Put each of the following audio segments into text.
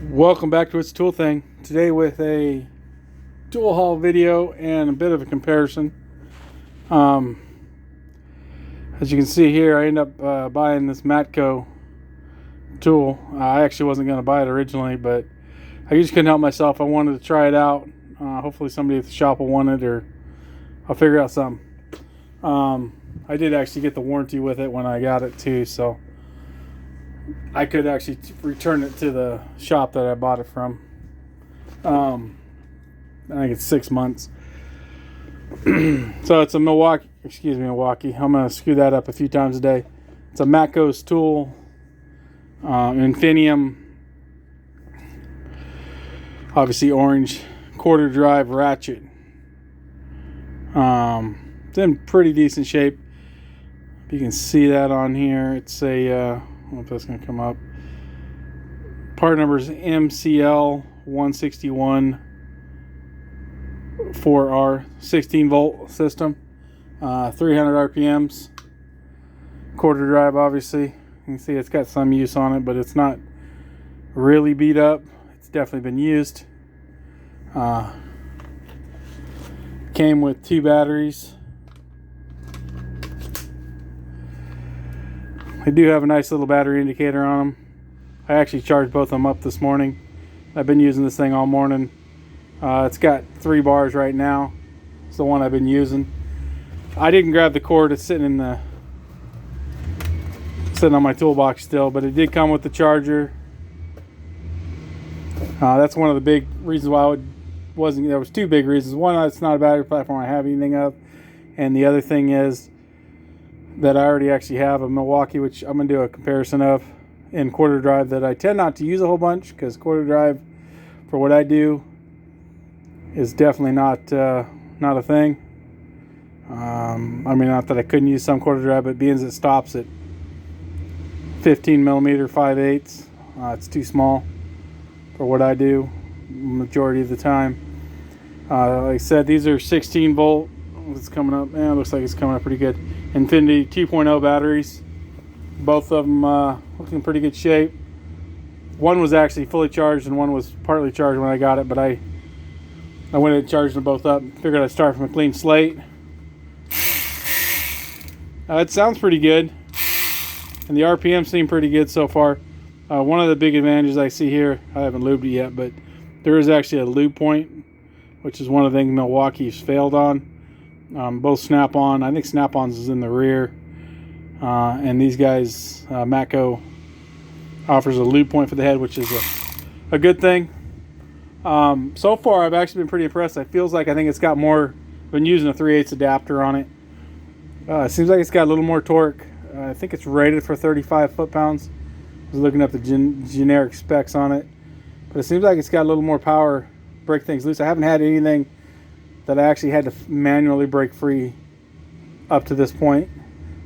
Welcome back to It's Tool Thing. Today with a tool haul video and a bit of a comparison. Um, as you can see here, I ended up buying this Matco tool. I actually wasn't going to buy it originally, but I just couldn't help myself. I wanted to try it out. Hopefully somebody at the shop will want it, or I'll figure out something. I did actually get the warranty with it when I got it too, so I could actually return it to the shop that I bought it from. I think it's 6 months. So it's a Milwaukee. I'm going to screw that up a few times a day. It's a Matco's tool, Infinium, obviously orange, quarter drive ratchet. It's in pretty decent shape. If you can see that on here, it's a, I don't know if that's going to come up. Part number is MCL 161 4R 16 volt system, 300 RPMs, quarter drive. Obviously, you can see it's got some use on it, but it's not really beat up. It's definitely been used. Came with 2 batteries. They do have a nice little battery indicator on them. I actually charged both of them up this morning. I've been using this thing all morning. It's got 3 bars right now. It's the one I've been using. I didn't grab the cord. It's sitting on my toolbox still, but it did come with the charger. That's one of the big reasons why there was 2 big reasons. One, it's not a battery platform I have anything of, and the other thing is that I already actually have a Milwaukee, which I'm going to do a comparison of, in quarter drive, that I tend not to use a whole bunch, because quarter drive, for what I do, is definitely not a thing. I mean, not that I couldn't use some quarter drive, but being as it stops at 15 millimeter 5/8, it's too small for what I do majority of the time. Like I said, these are 16 volt. It's coming up. It looks like it's coming up pretty good. Infinity 2.0 batteries. Both of them looking in pretty good shape. One was actually fully charged and one was partly charged when I got it, but I went and charged them both up. Figured I'd start from a clean slate. It sounds pretty good, and the RPM seem pretty good so far. One of the big advantages I see here, I haven't lubed it yet, but there is actually a lube point, which is one of the things Milwaukee's failed on. Both Snap-on, I think Snap-on's is in the rear, and these guys, Matco, offers a lube point for the head, which is a good thing. So far, I've actually been pretty impressed. It feels like I think it's got more. Been using a 3/8 adapter on it. It seems like it's got a little more torque. I think it's rated for 35 foot-pounds. I was looking up the generic specs on it, but it seems like it's got a little more power. Break things loose. I haven't had anything that I actually had to manually break free up to this point.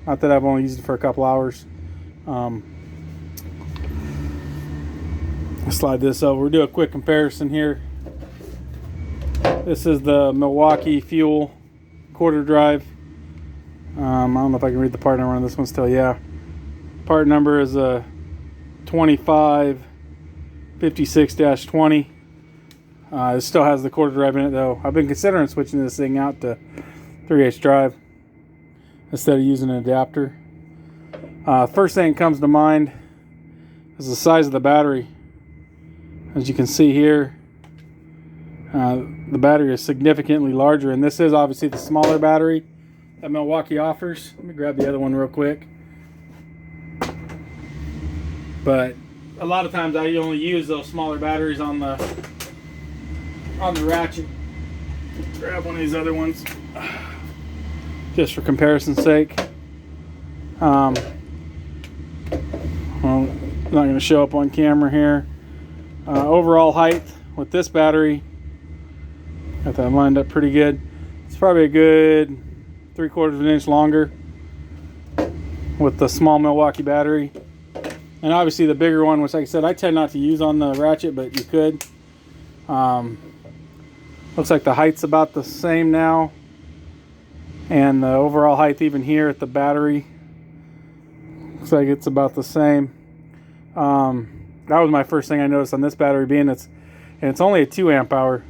Not that I've only used it for a couple hours. I'll slide this over. We'll do a quick comparison here. This is the Milwaukee Fuel quarter drive. I don't know if I can read the part number on this one still. Yeah. Part number is a 2556-20. It still has the quarter drive in it, though. I've been considering switching this thing out to 3/8 drive instead of using an adapter. First thing that comes to mind is the size of the battery. As you can see here, the battery is significantly larger, and this is obviously the smaller battery that Milwaukee offers. Let me grab the other one real quick. But a lot of times I only use those smaller batteries on the ratchet. Grab one of these other ones just for comparison's sake. Well, not going to show up on camera here. Overall height with this battery, got that lined up pretty good. It's probably a good 3/4 of an inch longer with the small Milwaukee battery, and obviously the bigger one, which, like I said, I tend not to use on the ratchet, but you could. Looks like the height's about the same now, and the overall height even here at the battery looks like it's about the same. that was my first thing I noticed on this battery, being it's only a 2 amp hour.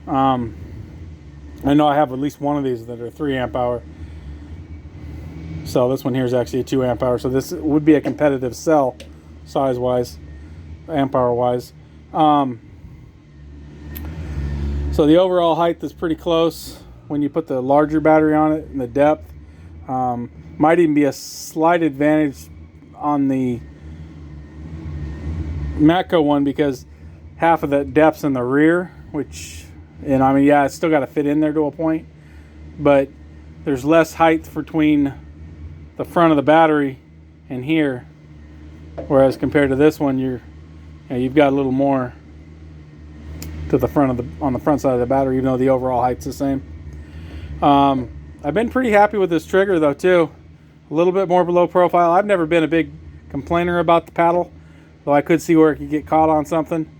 I know I have at least one of these that are 3 amp hour. So this one here is actually a 2 amp hour. So this would be a competitive cell size wise, amp hour wise. So the overall height is pretty close when you put the larger battery on it, and the depth might even be a slight advantage on the Matco one, because half of the depth's in the rear, which, and I mean, yeah, it's still got to fit in there to a point, but there's less height between the front of the battery and here, whereas compared to this one, you've got a little more to the front of on the front side of the battery, even though the overall height's the same. I've been pretty happy with this trigger though too. A little bit more below profile. I've never been a big complainer about the paddle, though I could see where it could get caught on something.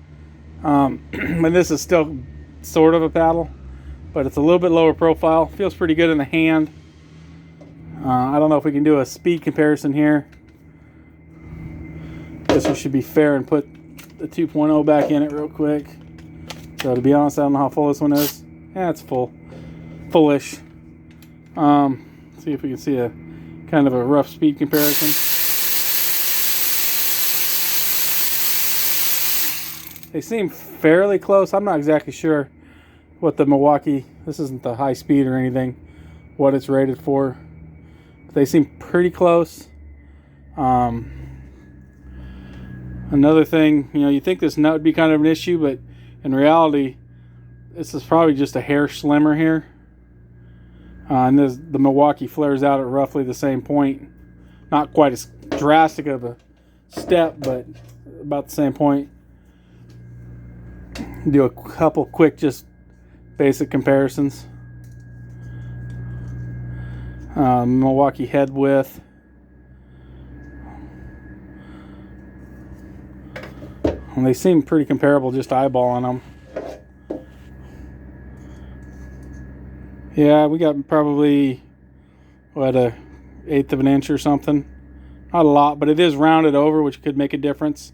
And this is still sort of a paddle, but it's a little bit lower profile. Feels pretty good in the hand. I don't know if we can do a speed comparison here. Guess we should be fair and put the 2.0 back in it real quick. So to be honest, I don't know how full this one is. Yeah, it's fullish. See if we can see a kind of a rough speed comparison. They seem fairly close. I'm not exactly sure what the Milwaukee, this isn't the high speed or anything, what it's rated for. But they seem pretty close. Another thing, you think this nut would be kind of an issue, but in reality, this is probably just a hair slimmer here. And the Milwaukee flares out at roughly the same point. Not quite as drastic of a step, but about the same point. Do a couple quick, just basic comparisons. Milwaukee head width. And they seem pretty comparable just eyeballing them. Yeah, we got probably, what, a 1/8 of an inch or something. Not a lot, but it is rounded over, which could make a difference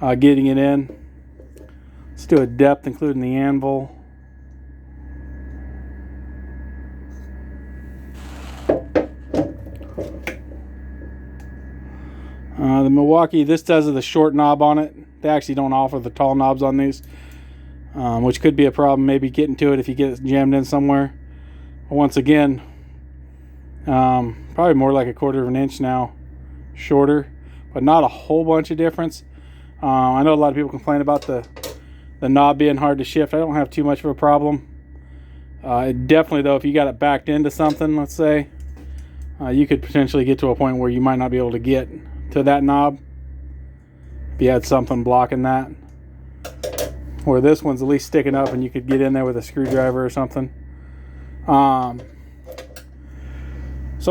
getting it in. Let's do a depth, including the anvil. The Milwaukee, this does have the short knob on it. They actually don't offer the tall knobs on these, which could be a problem, maybe getting to it if you get it jammed in somewhere. Once again, probably more like 1/4 of an inch now shorter, but not a whole bunch of difference. I know a lot of people complain about the knob being hard to shift. I don't have too much of a problem. Definitely though, if you got it backed into something, let's say, you could potentially get to a point where you might not be able to get to that knob if you had something blocking that, where this one's at least sticking up and you could get in there with a screwdriver or something. So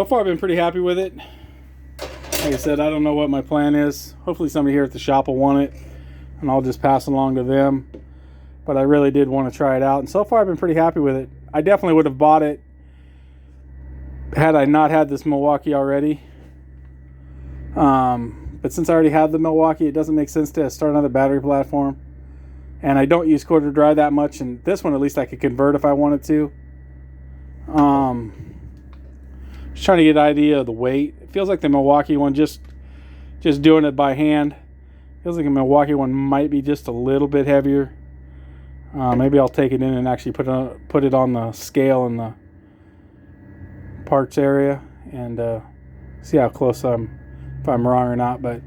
far I've been pretty happy with it. Like I said, I don't know what my plan is. Hopefully somebody here at the shop will want it and I'll just pass it along to them, but I really did want to try it out, and so far I've been pretty happy with it. I definitely would have bought it had I not had this Milwaukee already, but since I already have the Milwaukee, it doesn't make sense to start another battery platform, and I don't use quarter dry that much, and this one at least I could convert if I wanted to. Just trying to get an idea of the weight. It feels like the Milwaukee one, just doing it by hand, feels like a Milwaukee one might be just a little bit heavier. Maybe I'll take it in and actually put it on the scale in the parts area and see how close if I'm wrong or not. But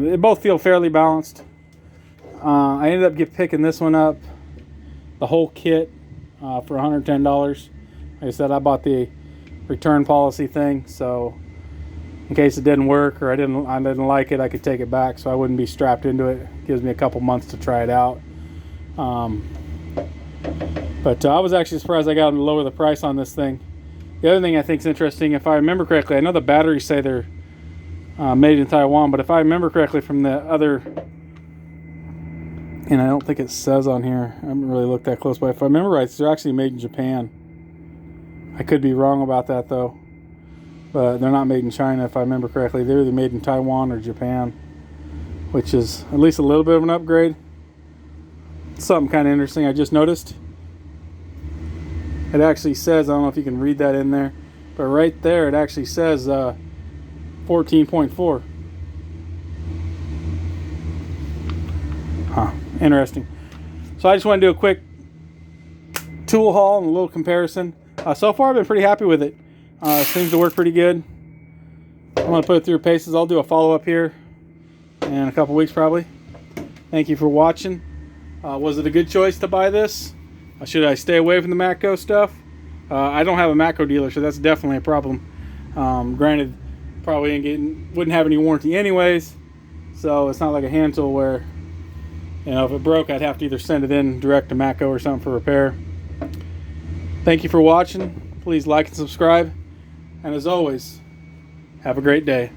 they both feel fairly balanced. I ended up picking this one up, the whole kit, for $110. Like I said, I bought the return policy thing, so in case it didn't work or I didn't like it, I could take it back, so I wouldn't be strapped into it. It gives me a couple months to try it out. But I was actually surprised I got them to lower the price on this thing. The other thing I think is interesting, if I remember correctly, I know the batteries say they're made in Taiwan, but if I remember correctly from the other, and I don't think it says on here, I haven't really looked that close, but if I remember right, they're actually made in Japan. I could be wrong about that though, but they're not made in China if I remember correctly. They're either made in Taiwan or Japan. which is at least a little bit of an upgrade. Something kind of interesting I just noticed. It actually says, I don't know if you can read that in there, but right there it actually says 14.4. Huh, interesting. So I just want to do a quick tool haul and a little comparison. So far I've been pretty happy with it. Seems to work pretty good. I'm going to put it through paces. I'll do a follow-up here in a couple weeks probably. Thank you for watching. Was it a good choice to buy this? Should I stay away from the Matco stuff? I don't have a Matco dealer, so that's definitely a problem. Granted, probably wouldn't have any warranty anyways, so it's not like a hand tool where, you know, if it broke, I'd have to either send it in direct to Matco or something for repair. Thank you for watching. Please like and subscribe. And as always, have a great day.